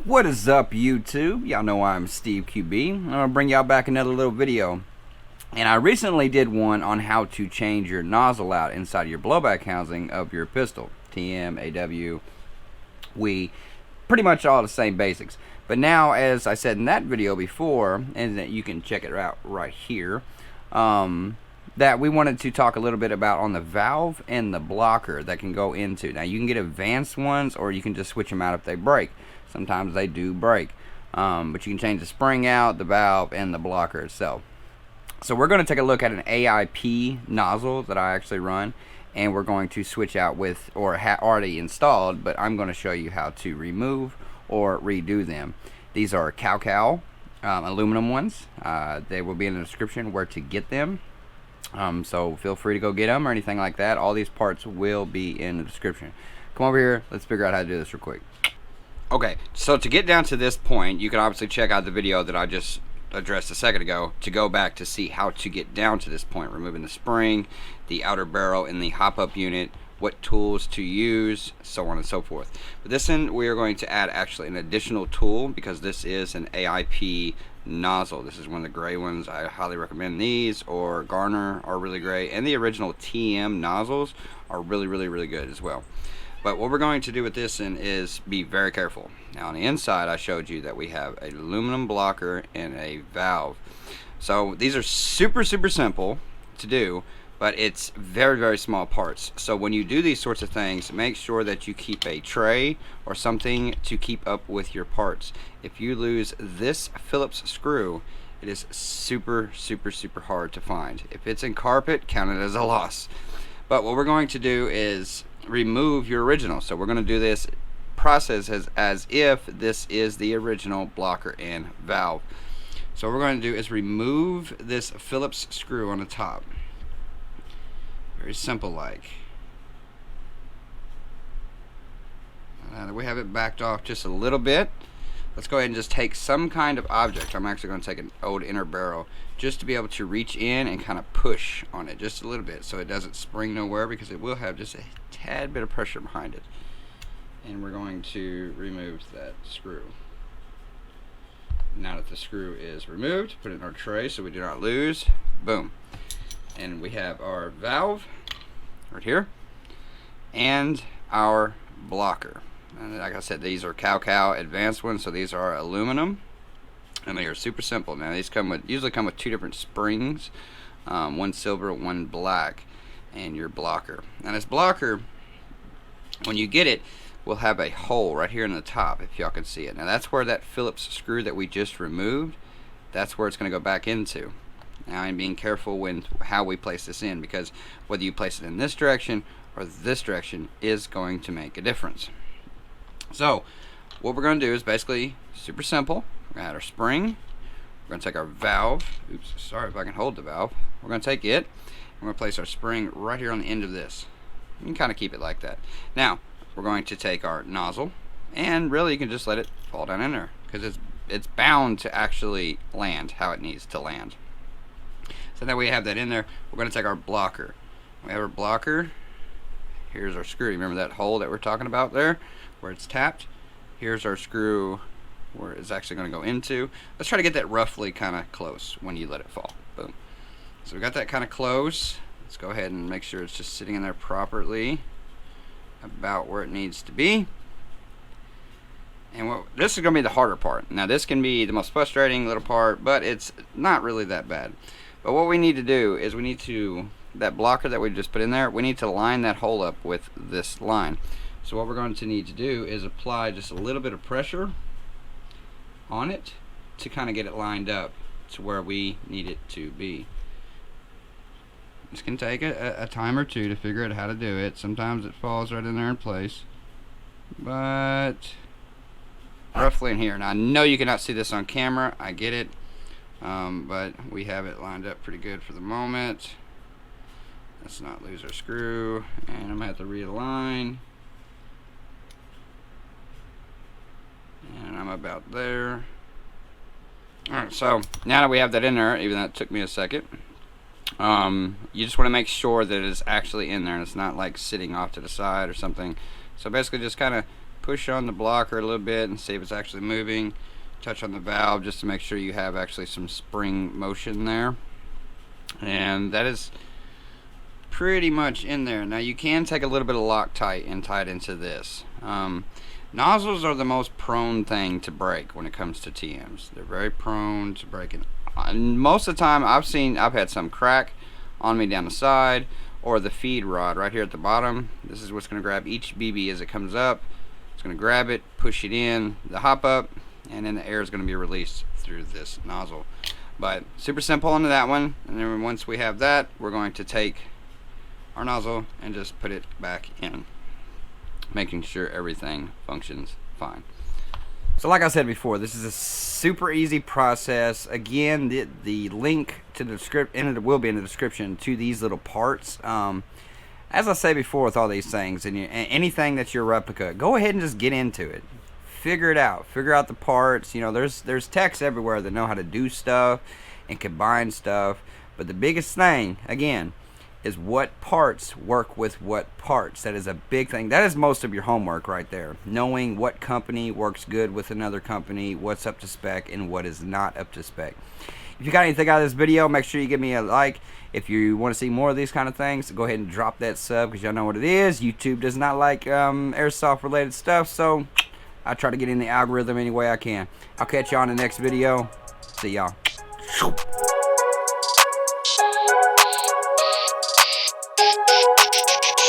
What is up, YouTube? Y'all know I'm Steve QB. I'm gonna bring y'all back another little video. And I recently did one on how to change your nozzle out inside your blowback housing of your pistol. TM, AW, pretty much all the same basics. But now, as I said in that video before, and that you can check it out right here, that we wanted to talk a little bit about on the valve and the blocker that can go into. Now, you can get advanced ones, or you can just switch them out if they break. Sometimes they do break, but you can change the spring out, the valve, and the blocker itself. So we're going to take a look at an AIP nozzle that I actually run, and we're going to switch out with, or already installed, but I'm going to show you how to remove or redo them. These are cow aluminum ones. They will be in the description where to get them. So feel free to go get them or anything like that. All these parts will be in the description. Come over here. Let's figure out how to do this real quick. Okay, so to get down to this point, you can obviously check out the video that I just addressed a second ago to go back to see how to get down to this point, removing the spring, the outer barrel, and the hop-up unit, what tools to use, so on and so forth. But this one, we are going to add actually an additional tool because this is an AIP nozzle. This is one of the gray ones. I highly recommend these, or Garner are really great, and the original TM nozzles are really good as well. But what we're going to do with this one is be very careful. Now on the inside, I showed you that we have an aluminum blocker and a valve. So these are super simple to do, but it's very small parts. So when you do these sorts of things, make sure that you keep a tray or something to keep up with your parts. If you lose this Phillips screw, it is super hard to find. If it's in carpet, count it as a loss. But what we're going to do is remove your original. So we're going to do this process as if this is the original blocker and valve. So what we're going to do is remove this Phillips screw on the top. Very simple like. We have it backed off just a little bit. Let's go ahead and just take some kind of object. I'm actually going to take an old inner barrel just to be able to reach in and kind of push on it just a little bit so it doesn't spring nowhere, because it will have just a tad bit of pressure behind it. And we're going to remove that screw. Now that the screw is removed, put it in our tray so we do not lose. Boom. And we have our valve right here and our blocker. And like I said, these are cow advanced ones, so these are aluminum, and they are super simple. Now these usually come with two different springs, one silver, one black, and your blocker. Now this blocker, when you get it, will have a hole right here in the top, if y'all can see it. Now that's where that Phillips screw that we just removed, that's where it's going to go back into. Now I'm being careful how we place this in, because whether you place it in this direction or this direction is going to make a difference. So what we're going to do is basically super simple. We're going to add our spring. We're going to take our valve. Oops, sorry if I can hold the valve. We're going to take it. We're going to place our spring right here on the end of this. You can kind of keep it like that. Now we're going to take our nozzle, and really you can just let it fall down in there, because it's bound to actually land how it needs to land. So that we have that in there. We're going to take our blocker. We have our blocker. Here's our screw. Remember that hole that we're talking about there where it's tapped? Here's our screw where it's actually going to go into. Let's try to get that roughly kind of close when you let it fall. Boom. So we got that kind of close. Let's go ahead and make sure it's just sitting in there properly, about where it needs to be. And this is going to be the harder part. Now this can be the most frustrating little part, but it's not really that bad. But what we need to do is that blocker that we just put in there, we need to line that hole up with this line. So what we're going to need to do is apply just a little bit of pressure on it to kind of get it lined up to where we need it to be. This can take a time or two to figure out how to do it. Sometimes it falls right in there in place, but roughly in here. Now I know you cannot see this on camera, I get it, but we have it lined up pretty good for the moment. Let's not lose our screw, and I'm gonna have to realign. And I'm about there. Alright, so now that we have that in there, even though it took me a second, you just want to make sure that it is actually in there and it's not like sitting off to the side or something. So basically just kind of push on the blocker a little bit and see if it's actually moving. Touch on the valve just to make sure you have actually some spring motion there. And that is pretty much in there. Now you can take a little bit of Loctite and tie it into this. Nozzles are the most prone thing to break when it comes to TMs. They're very prone to breaking. And most of the time I've had some crack on me down the side, or the feed rod right here at the bottom. This is what's going to grab each BB as it comes up. It's going to grab it, push it in, the hop up, and then the air is going to be released through this nozzle. But super simple on that one. And then once we have that, we're going to take our nozzle and just put it back in, making sure everything functions fine. So like I said before, this is a super easy process. Again, the link to the description, and it will be in the description, to these little parts. As I say before with all these things, and anything that's your replica, go ahead and just get into it. Figure it out. Figure out the parts. You know, there's techs everywhere that know how to do stuff and combine stuff. But the biggest thing, again, is what parts work with what parts. That is a big thing. That is most of your homework right there. Knowing what company works good with another company, what's up to spec and what is not up to spec. If you got anything out of this video, make sure you give me a like. If you want to see more of these kind of things, go ahead and drop that sub, because y'all know what it is. YouTube does not like airsoft related stuff, so I try to get in the algorithm any way I can. I'll catch you on the next video. See y'all.